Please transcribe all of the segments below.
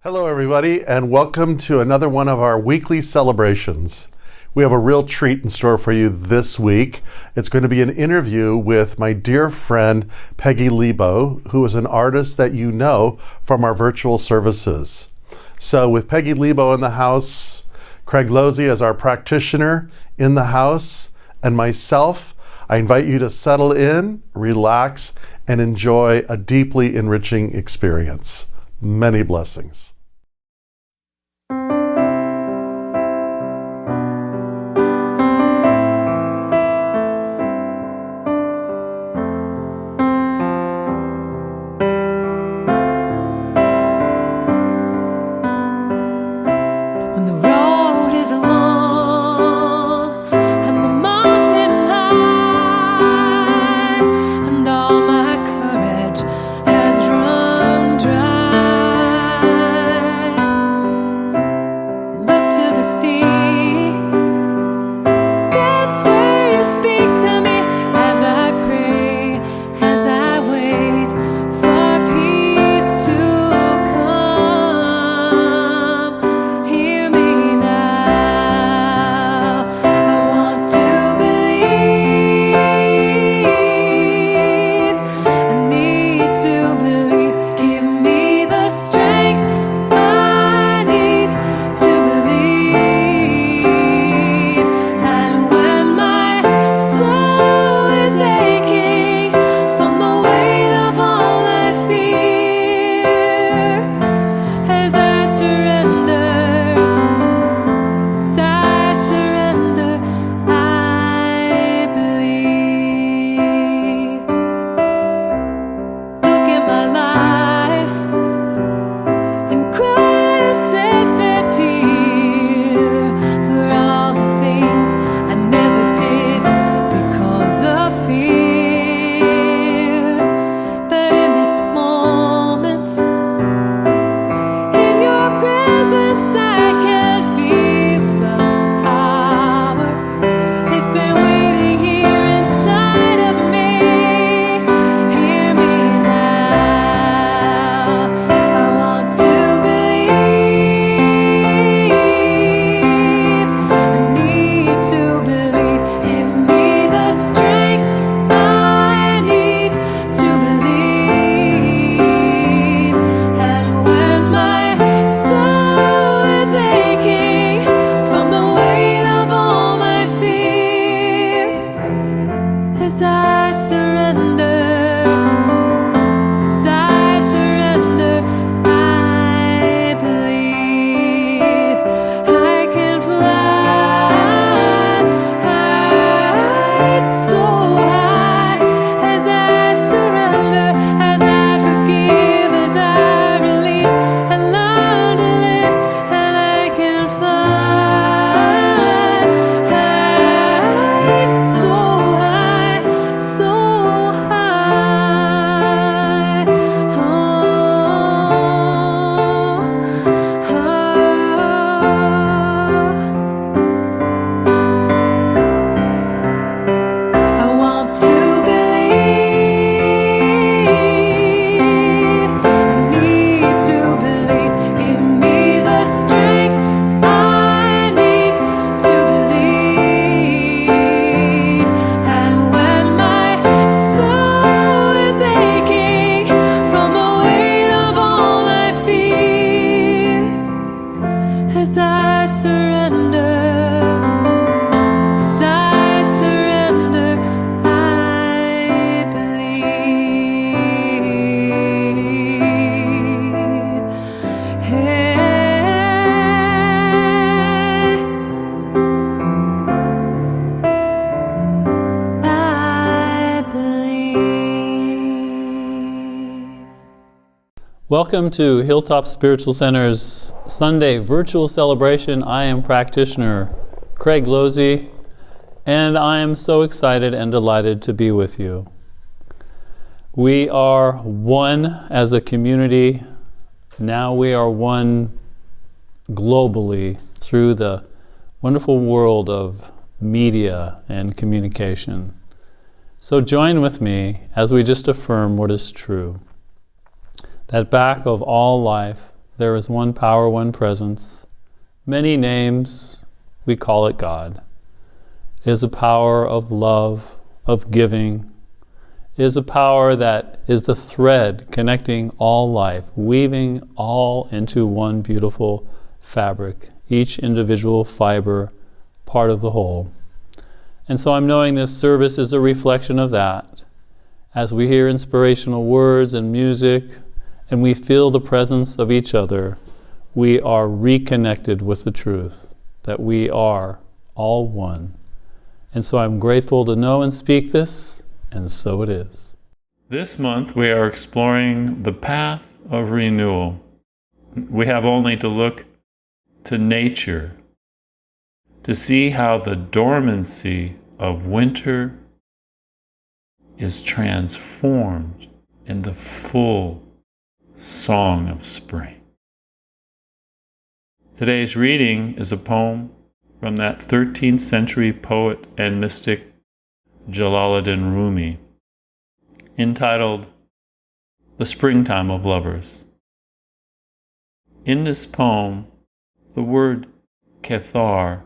Hello everybody, and welcome to another one of our weekly celebrations. We have a real treat in store for you this week. It's going to be an interview with my dear friend Peggy Lebo, who is an artist that you know from our virtual services. So with Peggy Lebo in the house, Craig Lozzi as our practitioner in the house, and myself, I invite you to settle in, relax, and enjoy a deeply enriching experience. Many blessings. Welcome to Hilltop Spiritual Center's Sunday virtual celebration. I am Practitioner Craig Lozzi, and I am so excited and delighted to be with you. We are one as a community. Now we are one globally through the wonderful world of media and communication. So join with me as we just affirm what is true. That back of all life There is one power, one presence, many names, we call it God. It is a power of love, of giving. It is a power that is the thread connecting all life, weaving all into one beautiful fabric, each individual fiber, part of the whole. And so I'm knowing this service is a reflection of that. As we hear inspirational words and music, and we feel the presence of each other, we are reconnected with the truth that we are all one. And so I'm grateful to know and speak this, and so it is. This month we are exploring the path of renewal. We have only to look to nature to see how the dormancy of winter is transformed in the full song of spring. Today's reading is a poem from that 13th century poet and mystic Jalaluddin Rumi, entitled The Springtime of Lovers. In this poem, the word Cathar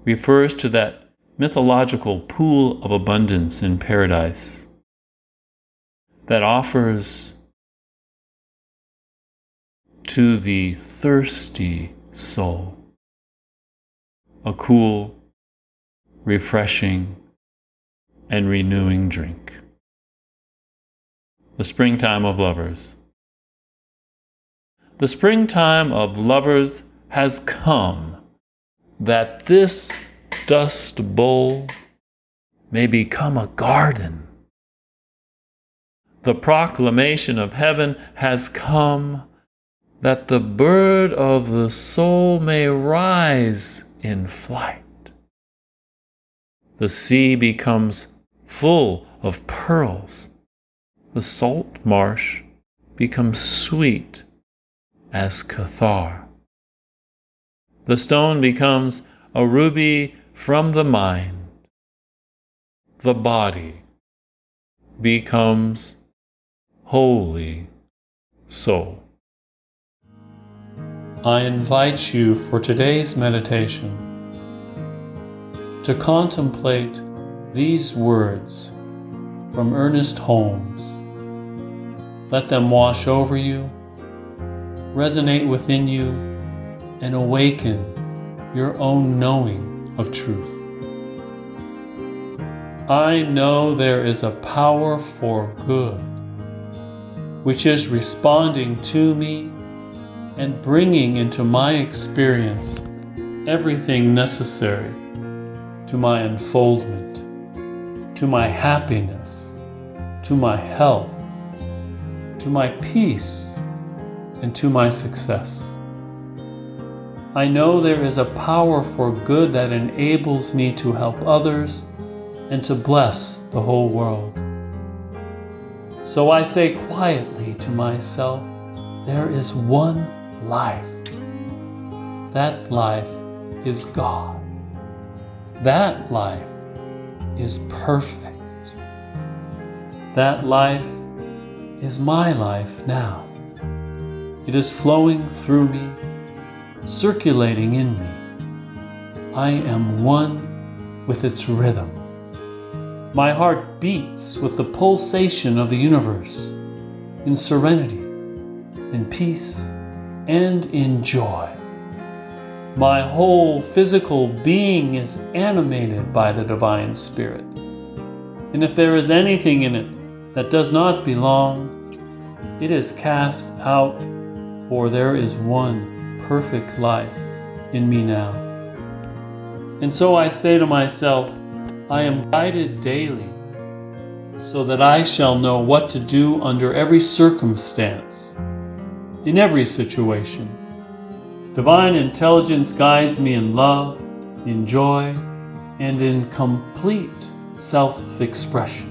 refers to that mythological pool of abundance in paradise that offers to the thirsty soul a cool, refreshing, and renewing drink. The springtime of lovers. The springtime of lovers has come, that this dust bowl may become a garden. The proclamation of heaven has come, that the bird of the soul may rise in flight. The sea becomes full of pearls. The salt marsh becomes sweet as Cathar. The stone becomes a ruby from the mind. The body becomes holy soul. I invite you for today's meditation to contemplate these words from Ernest Holmes. Let them wash over you, resonate within you, and awaken your own knowing of truth. I know there is a power for good, which is responding to me and bringing into my experience everything necessary to my unfoldment, to my happiness, to my health, to my peace, and to my success. I know there is a power for good that enables me to help others and to bless the whole world. So I say quietly to myself, there is one life. That life is God. That life is perfect. That life is my life now. It is flowing through me, circulating in me. I am one with its rhythm. My heart beats with the pulsation of the universe, in serenity, in peace, and in joy. My whole physical being is animated by the Divine Spirit. And if there is anything in it that does not belong, it is cast out, for there is one perfect life in me now. And so I say to myself, I am guided daily so that I shall know what to do under every circumstance, in every situation. Divine intelligence guides me in love, in joy, and in complete self-expression.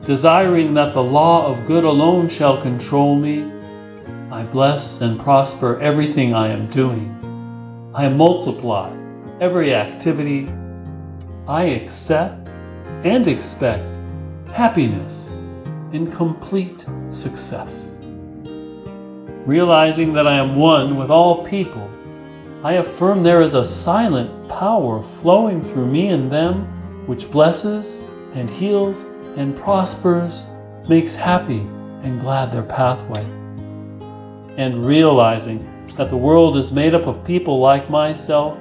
Desiring that the law of good alone shall control me, I bless and prosper everything I am doing. I multiply every activity. I accept and expect happiness and complete success. realizing that I am one with all people, I affirm there is a silent power flowing through me and them, which blesses and heals and prospers, makes happy and glad their pathway. And realizing that the world is made up of people like myself,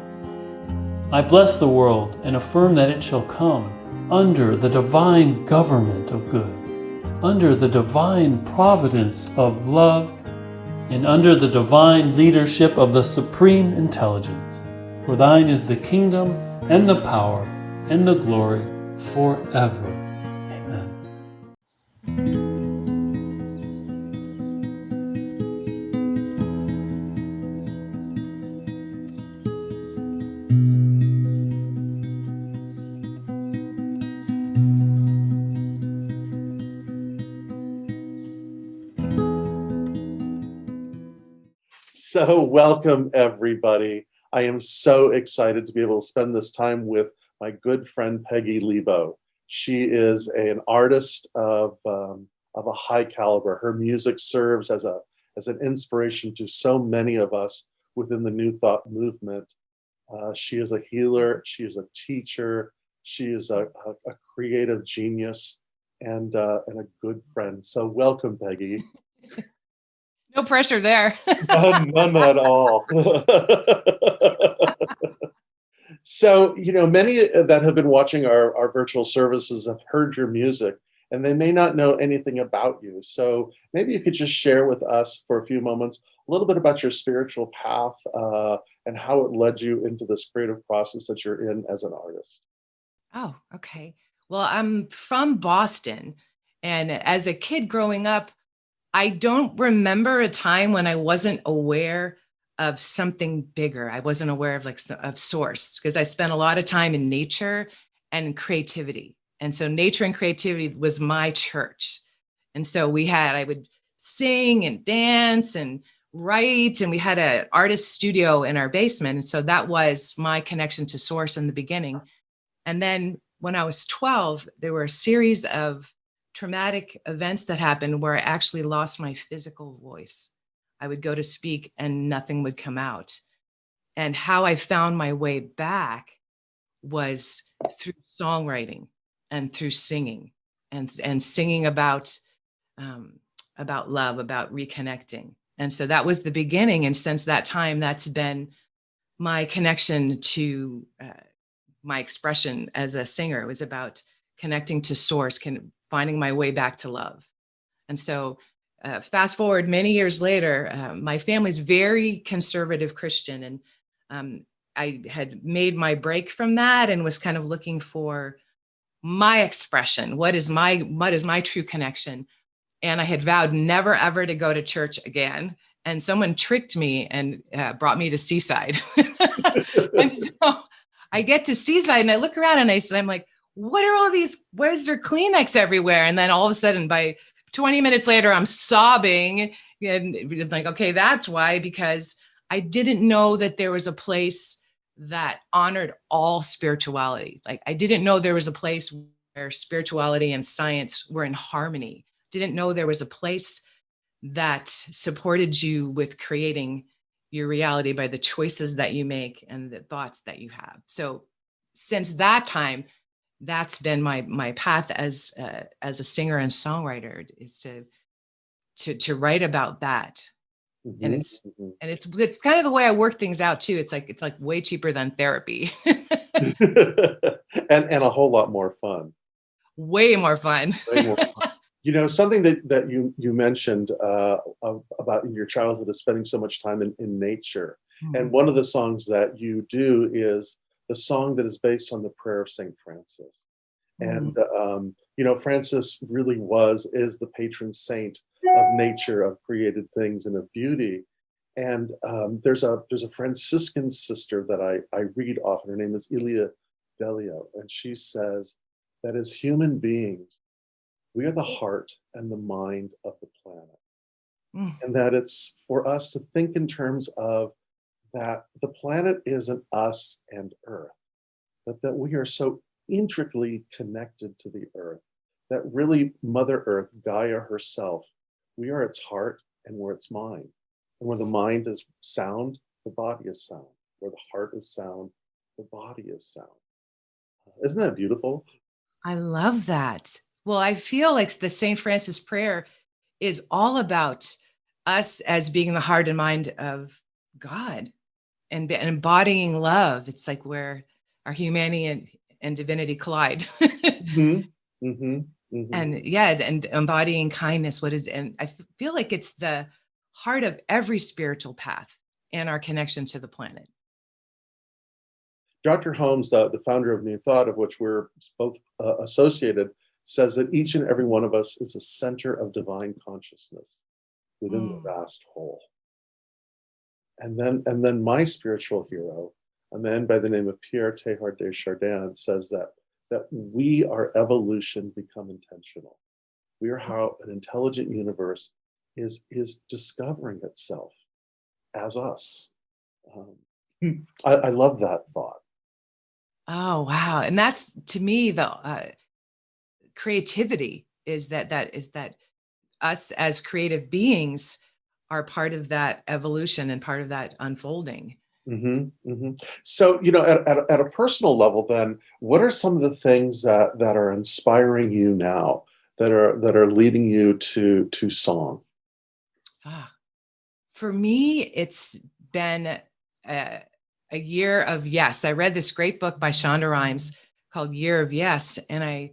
I bless the world and affirm that it shall come under the divine government of good, under the divine providence of love, and under the divine leadership of the supreme intelligence. For thine is the kingdom and the power and the glory forever. Amen. So, welcome everybody. I am so excited to be able to spend this time with my good friend Peggy Lebo. She is an artist of a high caliber. Her music serves as an inspiration to so many of us within the New Thought movement. She is a healer. She is a teacher. She is a creative genius and a good friend. So, welcome, Peggy. No pressure there. None at all. So, many that have been watching our virtual services have heard your music, and they may not know anything about you. So maybe you could just share with us for a few moments a little bit about your spiritual path and how it led you into this creative process that you're in as an artist. Oh, okay. Well, I'm from Boston, and as a kid growing up, I don't remember a time when I wasn't aware of something bigger. I wasn't aware of of source, because I spent a lot of time in nature and creativity. And so nature and creativity was my church. And so I would sing and dance and write, and we had an artist studio in our basement. And so that was my connection to source in the beginning. And then when I was 12, there were a series of traumatic events that happened where I actually lost my physical voice. I would go to speak and nothing would come out. And how I found my way back was through songwriting and through singing and singing about love, about reconnecting. And so that was the beginning. And since that time, that's been my connection to my expression as a singer. It was about connecting to source, finding my way back to love. And so fast forward many years later, my family's very conservative Christian. And I had made my break from that and was kind of looking for my expression. What is my true connection? And I had vowed never, ever to go to church again. And someone tricked me and brought me to Seaside. And so I get to Seaside and I look around and I'm like, where's there Kleenex everywhere? And then all of a sudden, by 20 minutes later, I'm sobbing. And it's like, okay, that's why, because I didn't know that there was a place that honored all spirituality. Like, I didn't know there was a place where spirituality and science were in harmony. Didn't know there was a place that supported you with creating your reality by the choices that you make and the thoughts that you have. So since that time, that's been my path as a singer and songwriter, is to write about that. Mm-hmm. And it's kind of the way I work things out too. It's like way cheaper than therapy. and a whole lot more fun. Way more fun. Way more fun. Something that you mentioned about in your childhood is spending so much time in nature. Mm-hmm. And one of the songs that you do is the song that is based on the prayer of St. Francis. Mm-hmm. And, Francis really is the patron saint of nature, of created things, and of beauty. And there's a Franciscan sister that I read often. Her name is Ilia Delio. And she says that as human beings, we are the heart and the mind of the planet. Mm. And that it's for us to think in terms of that the planet isn't us and Earth, but that we are so intricately connected to the Earth, that really Mother Earth, Gaia herself, we are its heart and we're its mind. And where the mind is sound, the body is sound. Where the heart is sound, the body is sound. Isn't that beautiful? I love that. Well, I feel like the St. Francis prayer is all about us as being the heart and mind of God and embodying love. It's like where our humanity and divinity collide. Mm-hmm. Mm-hmm. Mm-hmm. And yeah, and embodying kindness. And I feel like it's the heart of every spiritual path and our connection to the planet. Dr. Holmes, the founder of New Thought, of which we're both associated, says that each and every one of us is a center of divine consciousness within the vast whole. And then my spiritual hero, a man by the name of Pierre Teilhard de Chardin, says that we are evolution become intentional. We are how an intelligent universe is discovering itself as us. I love that thought. Oh, wow. And that's, to me, the creativity is that us as creative beings are part of that evolution and part of that unfolding. Mm-hmm, mm-hmm. So, at a personal level, then, what are some of the things that are inspiring you now, that are leading you to song? For me, it's been a year of yes. I read this great book by Shonda Rhimes called Year of Yes, and I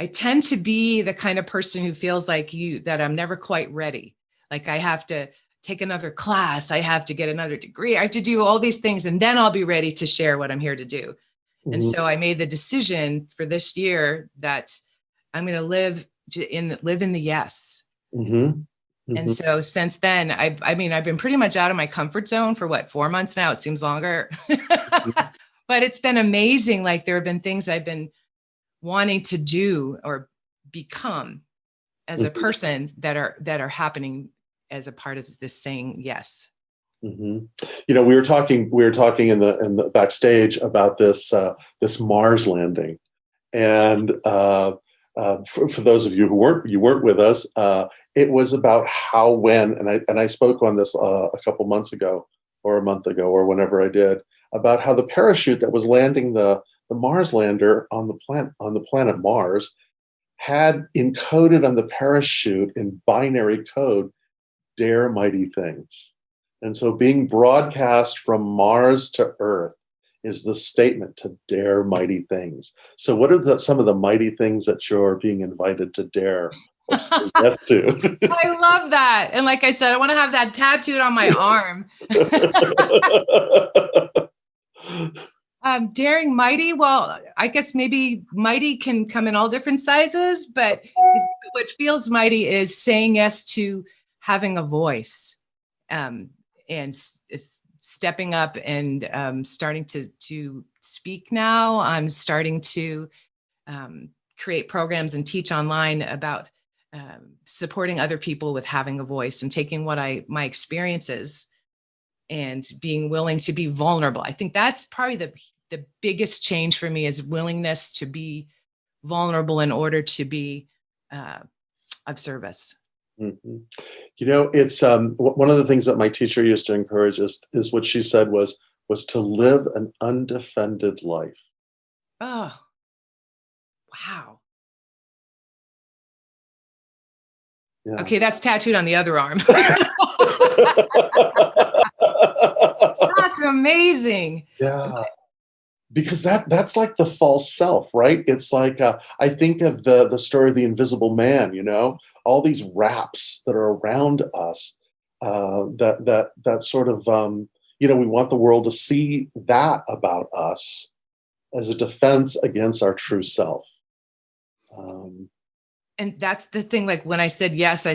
tend to be the kind of person who feels like that I'm never quite ready. Like I have to take another class, I have to get another degree, I have to do all these things, and then I'll be ready to share what I'm here to do. Mm-hmm. And so I made the decision for this year that I'm going to live in the yes. Mm-hmm. Mm-hmm. And so since then, I've been pretty much out of my comfort zone for 4 months now. It seems longer, mm-hmm. But it's been amazing. Like there have been things I've been wanting to do or become as a person that are happening as a part of this saying yes. Mm-hmm. We were talking in the backstage about this Mars landing, and for those of you who weren't with us, it was about how, when, and I spoke on this a couple months ago or a month ago or whenever I did, about how the parachute that was landing the Mars lander on the planet Mars had encoded on the parachute in binary code, "Dare mighty things." And so being broadcast from Mars to Earth is the statement to dare mighty things. So what are some of the mighty things that you're being invited to dare or say yes to? I love that. And like I said, I want to have that tattooed on my arm. Daring mighty. Well, I guess maybe mighty can come in all different sizes, but what feels mighty is saying yes to having a voice, and stepping up and starting to speak now. I'm starting to create programs and teach online about supporting other people with having a voice and taking my experiences and being willing to be vulnerable. I think that's probably the biggest change for me, is willingness to be vulnerable in order to be of service. Mm-hmm. It's one of the things that my teacher used to encourage is what she said was to live an undefended life. Oh, wow. Yeah. Okay, that's tattooed on the other arm. That's amazing. Yeah. Because that's like the false self, right? It's like I think of the story of the Invisible Man. All these wraps that are around us, that sort of we want the world to see that about us as a defense against our true self. And that's the thing. Like when I said yes,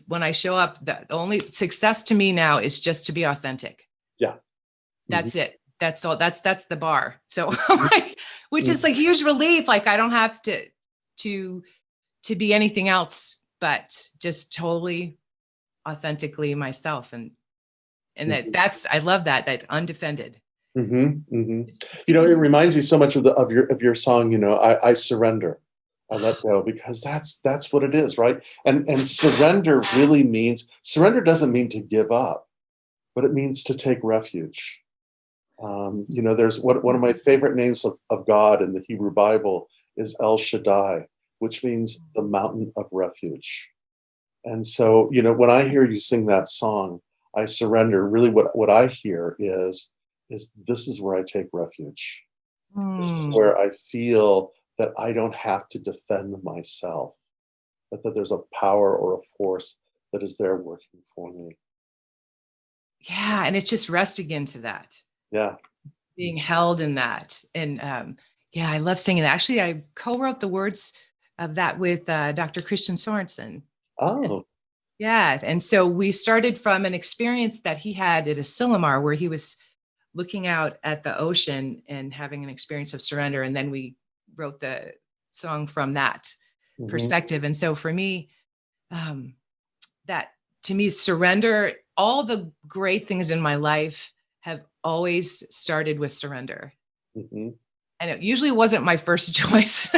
when I show up, the only success to me now is just to be authentic. Yeah, that's it. That's all. That's the bar. So, which is like huge relief. Like I don't have to be anything else, but just totally authentically myself. And that's, I love that undefended. Mm-hmm, mm-hmm. It reminds me so much of your song. I surrender, I let go, because that's what it is, right? And surrender doesn't mean to give up. but it means to take refuge. There's one of my favorite names of God in the Hebrew Bible is El Shaddai, which means the mountain of refuge. And so, when I hear you sing that song, I surrender. Really, what I hear is this is where I take refuge. This is where I feel that I don't have to defend myself, but that there's a power or a force that is there working for me. Yeah. And it's just resting into that. Yeah. Being held in that. And yeah, I love singing that. Actually, I co-wrote the words of that with Dr. Christian Sorensen. Oh. Yeah. And so we started from an experience that he had at a Silomar where he was looking out at the ocean and having an experience of surrender. And then we wrote the song from that perspective. And so for me, that to me, surrender, all the great things in my life have always started with surrender. And it usually wasn't my first choice.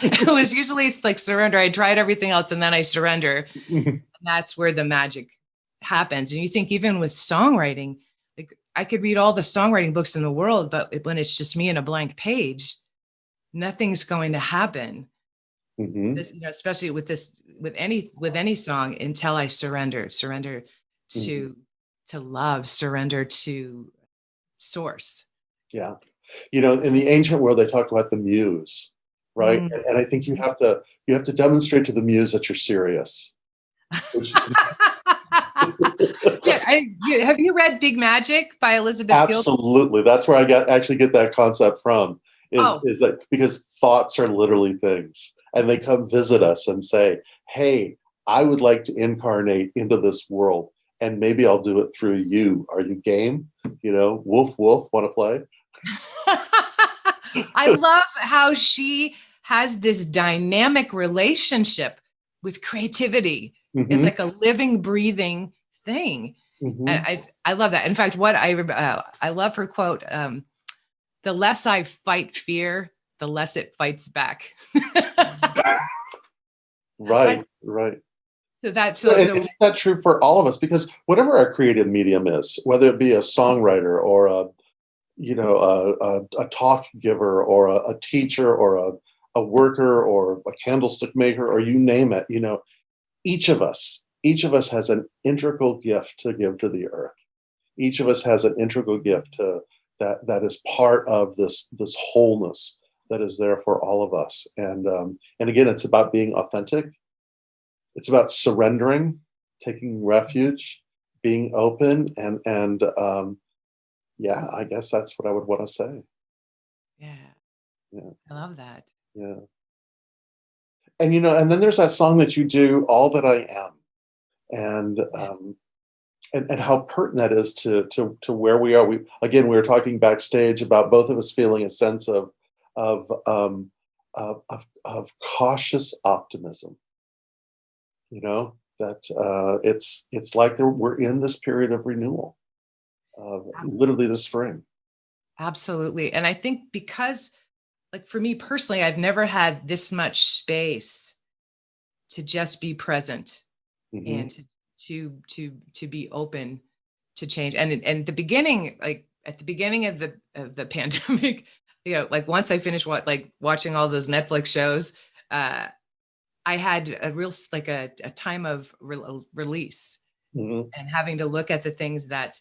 It was usually like surrender. I tried everything else and then I surrender. And that's where the magic happens. And you think even with songwriting, like I could read all the songwriting books in the world, but when it's just me and a blank page, nothing's going to happen. This, especially with any song, until I surrender to love, surrender to source. Yeah. In the ancient world, they talk about the muse, right? And I think you have to demonstrate to the muse that you're serious. Yeah, have you read Big Magic by Elizabeth Gilbert? Absolutely. That's where I actually get that concept from, is that because thoughts are literally things, and they come visit us and say, hey, I would like to incarnate into this world, and maybe I'll do it through you. Are you game? Woof, woof, want to play? I love how she has this dynamic relationship with creativity. It's like a living, breathing thing. And I love that. In fact, what I love her quote, the less I fight fear, the less it fights back. Right. So that's isn't that true for all of us? Because whatever our creative medium is, whether it be a songwriter or a talk giver or a teacher or a worker or a candlestick maker, or you name it, each of us has an integral gift to give to the earth. Each of us has an integral gift that is part of this wholeness that is there for all of us. And again, it's about being authentic. It's about surrendering, taking refuge, being open, and yeah, I guess that's what I would want to say. Yeah. I love that. Yeah. And and then there's that song that you do, All That I Am. And how pertinent that is to where we are. We were talking backstage about both of us feeling a sense of cautious optimism. That it's like we're in this period of renewal, literally this spring. Absolutely. And I think because, like, for me personally, I've never had this much space to just be present and to be open to change. And the beginning, like at the beginning of the pandemic, like once I finished watching all those Netflix shows, I had a real a time of release and having to look at the things that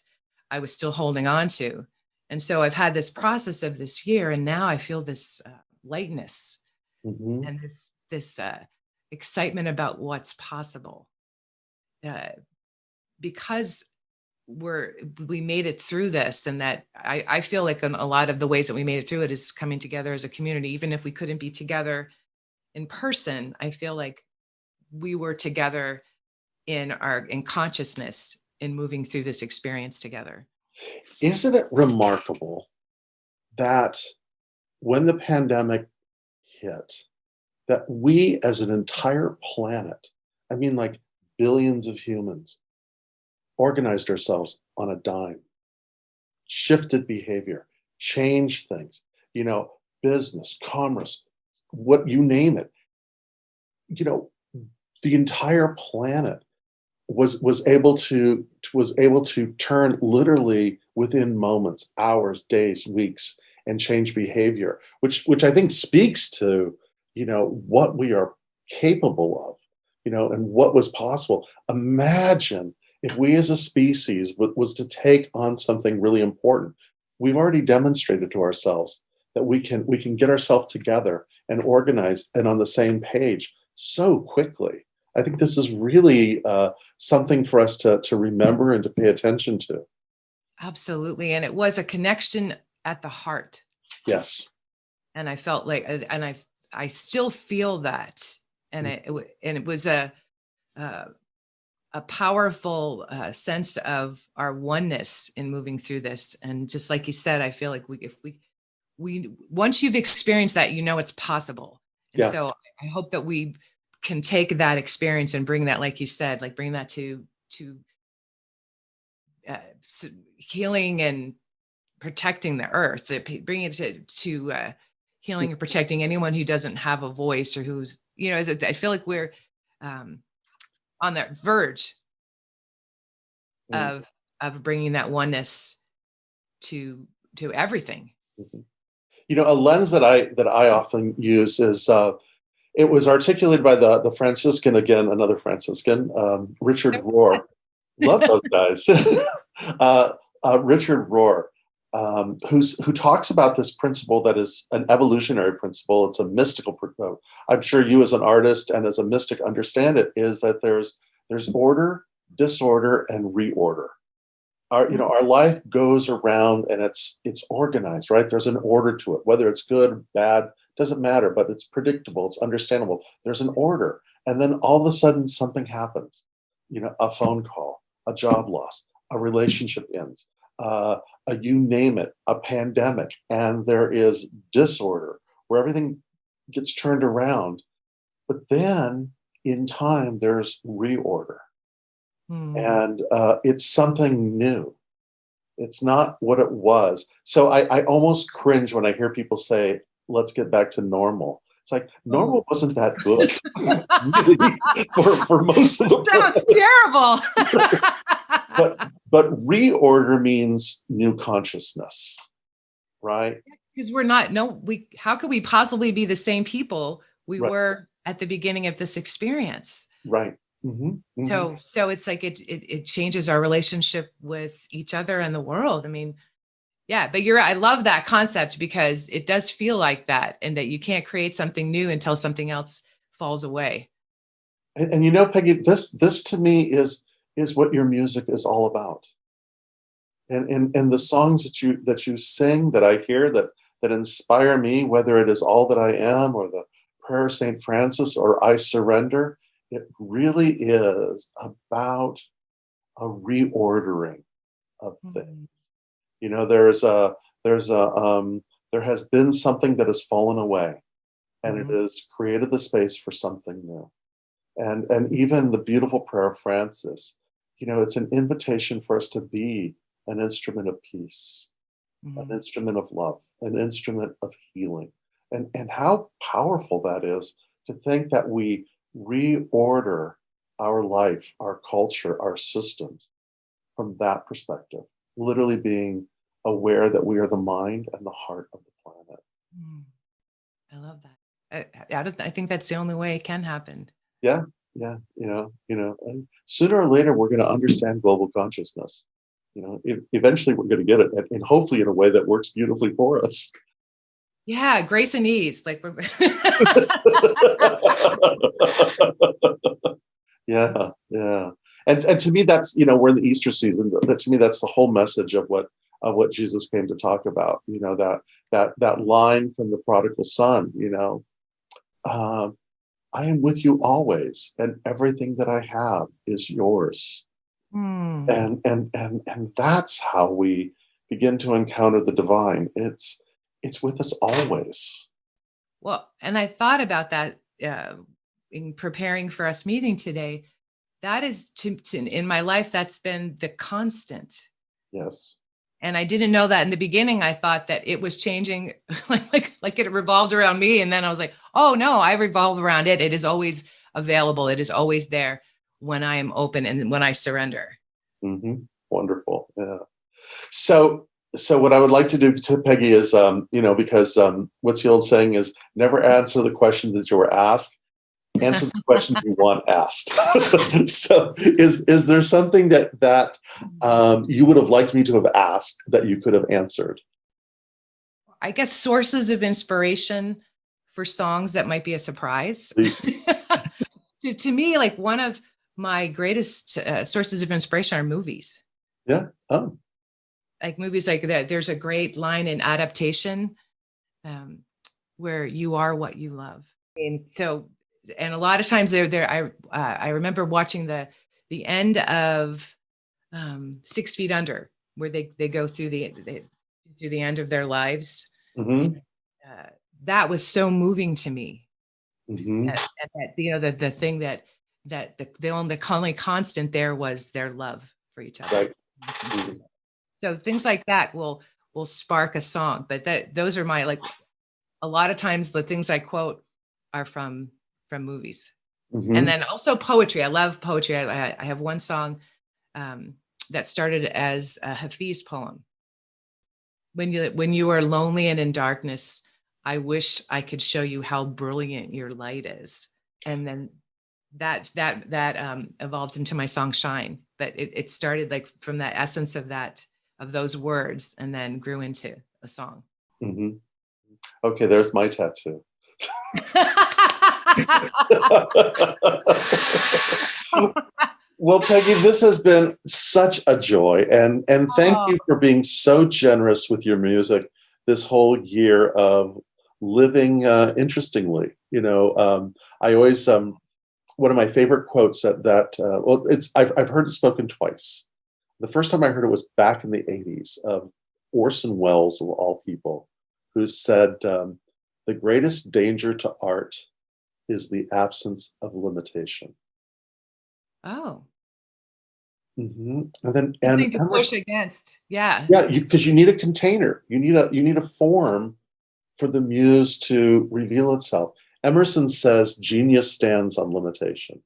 I was still holding on to. And so I've had this process of this year, and now I feel this lightness and this excitement about what's possible, because we made it through this, and that I feel like a lot of the ways that we made it through it is coming together as a community. Even if we couldn't be together in person, I feel like we were together in consciousness in moving through this experience together. Isn't it remarkable that when the pandemic hit, that we as an entire planet, I mean like billions of humans, organized ourselves on a dime, shifted behavior, changed things, business, commerce, what you name it, the entire planet was able to turn literally within moments, hours, days, weeks, and change behavior, which I think speaks to, what we are capable of, and what was possible. Imagine if we as a species was to take on something really important. We've already demonstrated to ourselves that we can get ourselves together and organized and on the same page so quickly. I think this is really something for us to remember and to pay attention to. Absolutely. And it was a connection at the heart. Yes. And I felt like, and I still feel that. And it was a powerful sense of our oneness in moving through this. And just like you said, I feel like if we once you've experienced that, it's possible. And Yeah. so I hope that we can take that experience and bring that, like you said, like bring that to healing and protecting the earth, bring it to healing and protecting anyone who doesn't have a voice or who's, I feel like we're on that verge of bringing that oneness to everything. A lens that I often use is it was articulated by the Franciscan, again, another Franciscan, Richard Rohr. Love those guys. Richard Rohr, who talks about this principle that is an evolutionary principle. It's a mystical principle. I'm sure you as an artist and as a mystic understand it, is that there's order, disorder, and reorder. Our life goes around and it's organized, right? There's an order to it, whether it's good, bad, doesn't matter, but it's predictable, it's understandable. There's an order. And then all of a sudden something happens, a phone call, a job loss, a relationship ends, you name it, a pandemic, and there is disorder where everything gets turned around. But then in time, there's reorder. And it's something new. It's not what it was. So I almost cringe when I hear people say, let's get back to normal. It's like, normal wasn't that good really, for most of the Sounds terrible. but reorder means new consciousness, right? Because how could we possibly be the same people we were at the beginning of this experience? Right. Mm-hmm. Mm-hmm. So it's like it changes our relationship with each other and the world. I mean, yeah, but I love that concept because it does feel like that, and that you can't create something new until something else falls away. And Peggy, this to me is what your music is all about. And the songs that you sing, that I hear, that inspire me, whether it is All That I Am or the Prayer of St. Francis or I Surrender, it really is about a reordering of things. There has been something that has fallen away, and it has created the space for something new. And even the beautiful Prayer of Francis, it's an invitation for us to be an instrument of peace, an instrument of love, an instrument of healing. And how powerful that is to think that we reorder our life, our culture, our systems from that perspective, literally being aware that we are the mind and the heart of the planet. I love that. I think that's the only way it can happen. Yeah. And sooner or later, we're going to understand global consciousness. Eventually we're going to get it, and hopefully in a way that works beautifully for us. Yeah, grace and ease. Like we're Yeah. And to me, that's, we're in the Easter season. That to me, that's the whole message of what Jesus came to talk about. That line from the prodigal son. I am with you always, and everything that I have is yours. And that's how we begin to encounter the divine. It's with us always. Well, and I thought about that in preparing for us meeting today. That is in my life, that's been the constant. Yes. And I didn't know that in the beginning. I thought that it was changing, like it revolved around me. And then I was like, oh no, I revolve around it. It is always available. It is always there. when I am open and when I surrender. Mm-hmm. Wonderful. Yeah. So what I would like to do to Peggy is, because what's the old saying is never answer the question that you were asked, answer the question you want asked. So is there something that you would have liked me to have asked that you could have answered? I guess sources of inspiration for songs that might be a surprise. To me, like one of my greatest sources of inspiration are movies. Yeah. Oh. Like movies like that. There's a great line in Adaptation where you are what you love. And so, and a lot of times I remember watching the end of 6 Feet Under, where they go through the end of their lives. Mm-hmm. That was so moving to me. Mm-hmm. That the thing that the only constant there was their love for each other. Right. Mm-hmm. So things like that will spark a song. But those are my, like, a lot of times the things I quote are from movies. Mm-hmm. And then also poetry. I love poetry. I have one song that started as a Hafiz poem. When you are lonely and in darkness, I wish I could show you how brilliant your light is. And then that evolved into my song Shine. But it started like from that essence of those words, and then grew into a song. Mm-hmm. Okay, there's my tattoo. Well, Peggy, this has been such a joy, and thank you for being so generous with your music this whole year of living interestingly. I always one of my favorite quotes I've heard it spoken twice. The first time I heard it was back in the 80s of Orson Welles, of all people, who said, "The greatest danger to art is the absence of limitation." Oh. Mm-hmm. And then something to push against. Yeah. Yeah, because you need a container. You need a form for the muse to reveal itself. Emerson says genius stands on limitation.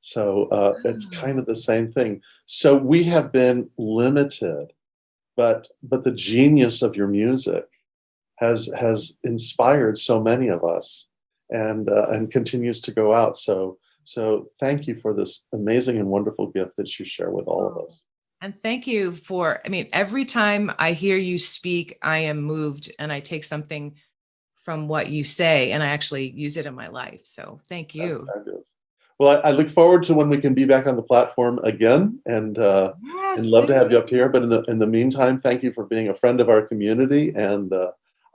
So it's kind of the same thing. So we have been limited, but the genius of your music has inspired so many of us, and continues to go out. So thank you for this amazing and wonderful gift that you share with all of us. And thank you every time I hear you speak, I am moved, and I take something from what you say and I actually use it in my life. So thank you. Well, I look forward to when we can be back on the platform again, and love to have you up here. But in the meantime, thank you for being a friend of our community, and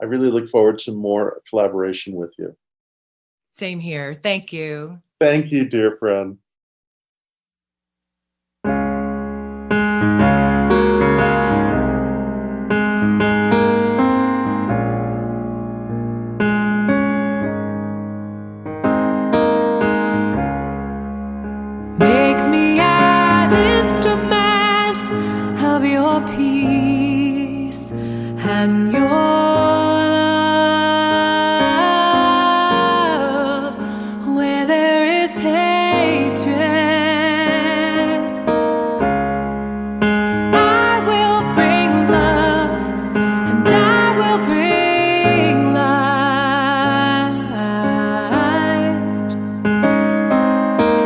I really look forward to more collaboration with you. Same here. Thank you. Thank you, dear friend. Make me an instrument of your peace and your love. Where there is hatred, I will bring love, and I will bring light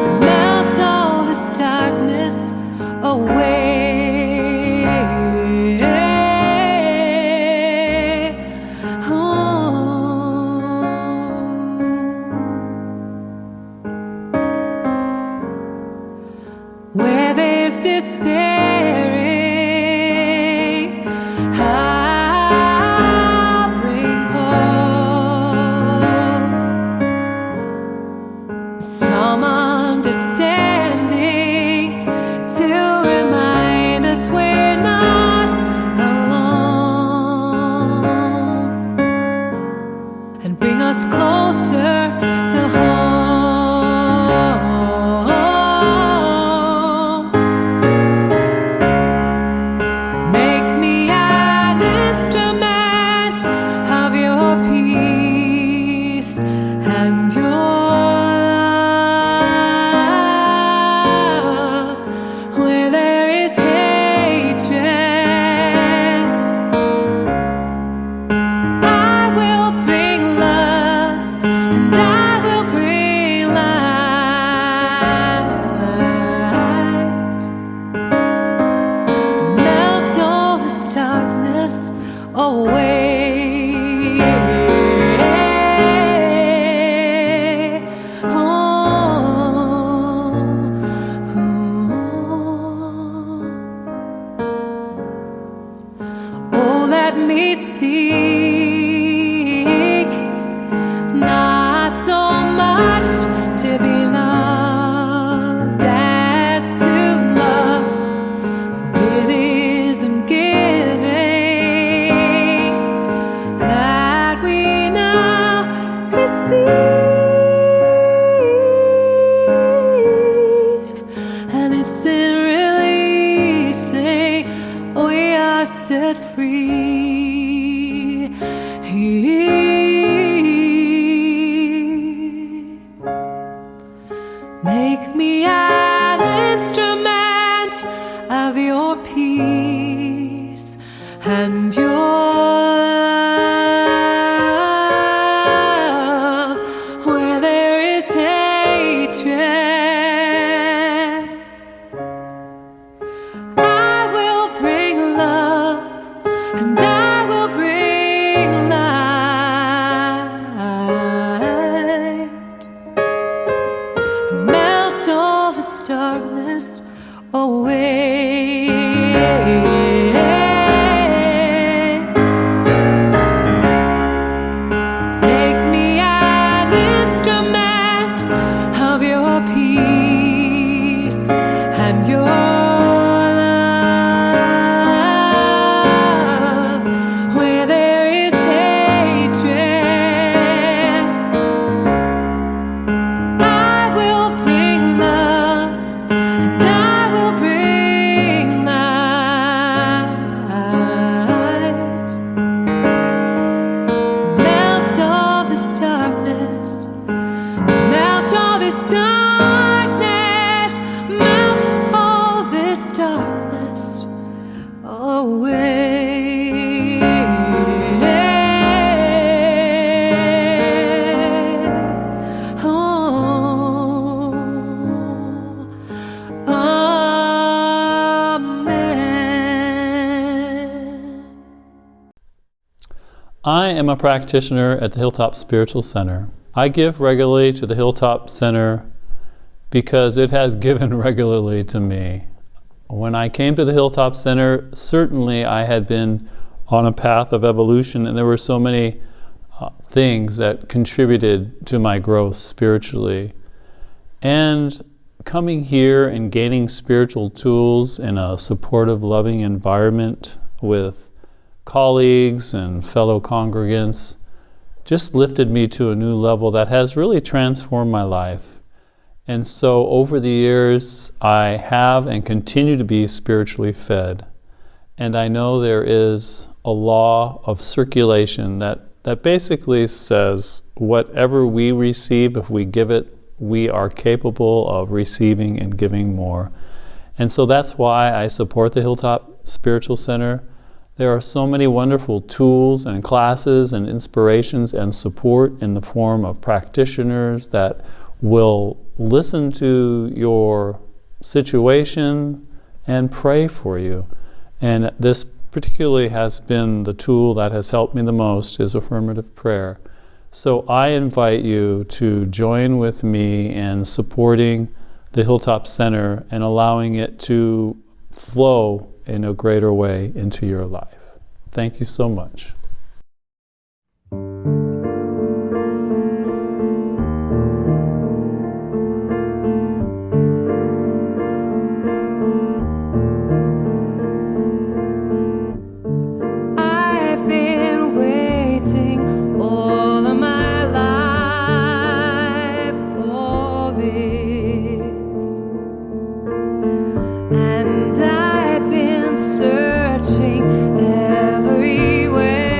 to melt all this darkness away. away. Oh, let me seek not so much to be loved as to love, for it is in giving that we now receive, and it's in releasing we are set free. Make me an instrument of your peace and your love. Where there is hatred, I will bring love, and I will bring light to melt all this darkness away. Make me an instrument of your peace and your love. Where there is hatred, I will bring love, and I will bring light. Melt all this darkness, melt all this darkness, melt all this darkness away. Oh, amen. I am a practitioner at the Hilltop Spiritual Center. I give regularly to the Hilltop Center because it has given regularly to me. When I came to the Hilltop Center, certainly I had been on a path of evolution, and there were so many things that contributed to my growth spiritually. And coming here and gaining spiritual tools in a supportive, loving environment with colleagues and fellow congregants just lifted me to a new level that has really transformed my life. And so over the years, I have and continue to be spiritually fed. And I know there is a law of circulation that basically says whatever we receive, if we give it, we are capable of receiving and giving more. And so that's why I support the Hilltop Spiritual Center. There are so many wonderful tools and classes and inspirations and support in the form of practitioners that will listen to your situation and pray for you. And this particularly has been the tool that has helped me the most, is affirmative prayer. So I invite you to join with me in supporting the Hilltop Center and allowing it to flow in a greater way into your life. Thank you so much. I've been waiting all of my life for this, and I've been searching everywhere.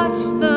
watch the